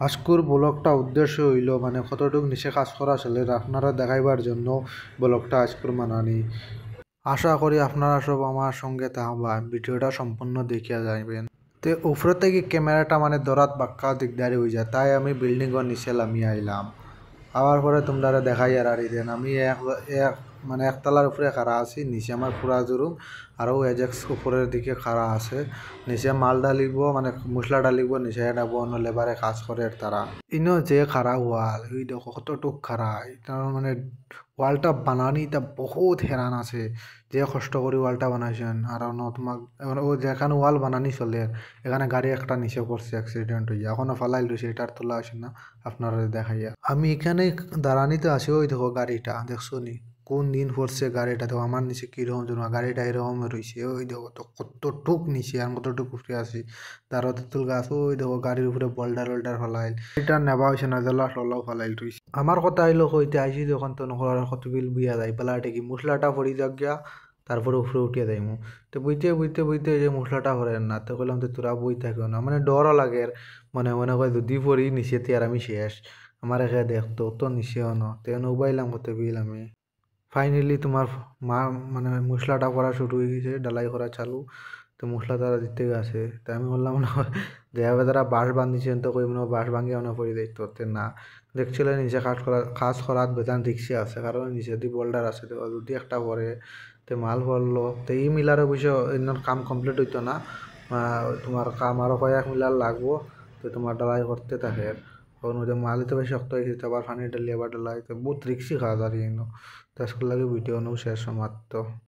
আজকুর ব্লগটা উদ্দেশ্য হইল মানে কতটুক নিচে কাজ করা চলে আপনারা দেখাইবার জন্য ব্লগটা আজকুর মানানি। আশা করি আপনারা সব আমার সঙ্গে থাকবা, ভিডিওটা সম্পূর্ণ দেখিয়া যাইবেন। তে উপরে থেকে ক্যামেরাটা মানে দরাত বাক্কা দিকদারি হয়ে যায়, তাই আমি বিল্ডিংয়ের নিচে নামিয়ে আইলাম। আবার পরে তোমরা দেখাই আর দেন আমি এক মানে একতলার উপরে খাড়া আছি, নিচে আমার পুরা জরুম আরও এজেক্স উপরের দিকে খাড়া আছে। নিচে মাল ডালিব মানে মশলা ডালিব, নিচে ডাবো অন্য লেবারে কাজ করে তারা। ইনো যে খাড়া ওয়াল ওই দেখো কতটুক খাড়া, এটার মানে ওয়ালটা বানানি তা বহুত হেরান আছে, যে কষ্ট করে ওয়ালটা বানাইছেন। আর তোমাক ও যেখানে ওয়াল বানানি চলে এখানে গাড়ি একটা নিচে পড়ছে, অ্যাক্সিডেন্ট হইয়া এখনো ফালাইল রয়েছে, এটার তোলা আসে না আপনারা দেখাইয়া। আমি এখানে দাঁড়ানিতে আছি, ওই দেখো গাড়িটা দেখছো নি কোন দিন পড়ছে গাড়িটা, দেখো আমার নিচে কিরকম জন গাড়িটা এরকম রয়েছে, ওই দেখো তো কতটুক নিচে আর কতটুক উপরে আছি। তারও তেঁতুল গাছ ওই দেখো গাড়ির উপরে বোল্ডার ওল্ডার ফলাইল, এটা নেবা হয়েছে না জেলা টলাও ফলাইল রয়েছে। আমার কথা আইলো কইতে আইসি যখন তো নকরার কত বিল বুইয়া যায় বেলাটে কি মশলাটা পড়ি যাক গিয়া, তারপরে উপরে উঠিয়ে যাইমু। তো বইতে বইতে বইতে যে মশলাটা ভরেন না, তো কইলাম তো তোরা বই থাকিও না, মানে ডরও লাগে। মনে মনে কয় যদি পড়ি নিচেতে আর আমি শেষ, আমার একে দেখতো তো নিচেও ন তেন উবাইলাম কত বিল আমি। ফাইনালি তোমার মা মানে মশলাটা করা শুরু হয়ে গেছে, ডালাই করা চালু। তো মশলা তারা দিতে গেছে, তাই আমি বললাম না যেভাবে তারা বাঁশ বান্ধিছেন তো কই মনে হয় বাঁশ ভাঙিয়ে মনে পড়ে দেখতে হতে না। দেখছিলে নিচে কাজ করার বেতন রিক্সে আছে, কারণ নিচে দি বোল্ডার আছে, তো যদি একটা পরে তে মাল পড়লো তো এই মিলার অবশ্য এনার কাম কমপ্লিট হইতো না। তোমার কাম আরও কয়েক মিলার লাগবো, তো তোমার ডালাই করতে থাকে। কারণ ওই যে মাল তো বেশি শক্ত হয়েছে, আবার পানি ডালি আবার ডালাই তো বহুত রিক্সি খাওয়া দাঁড়িয়ে তো আজকাল লাগে ভিডিও শেষ সমাপ্ত।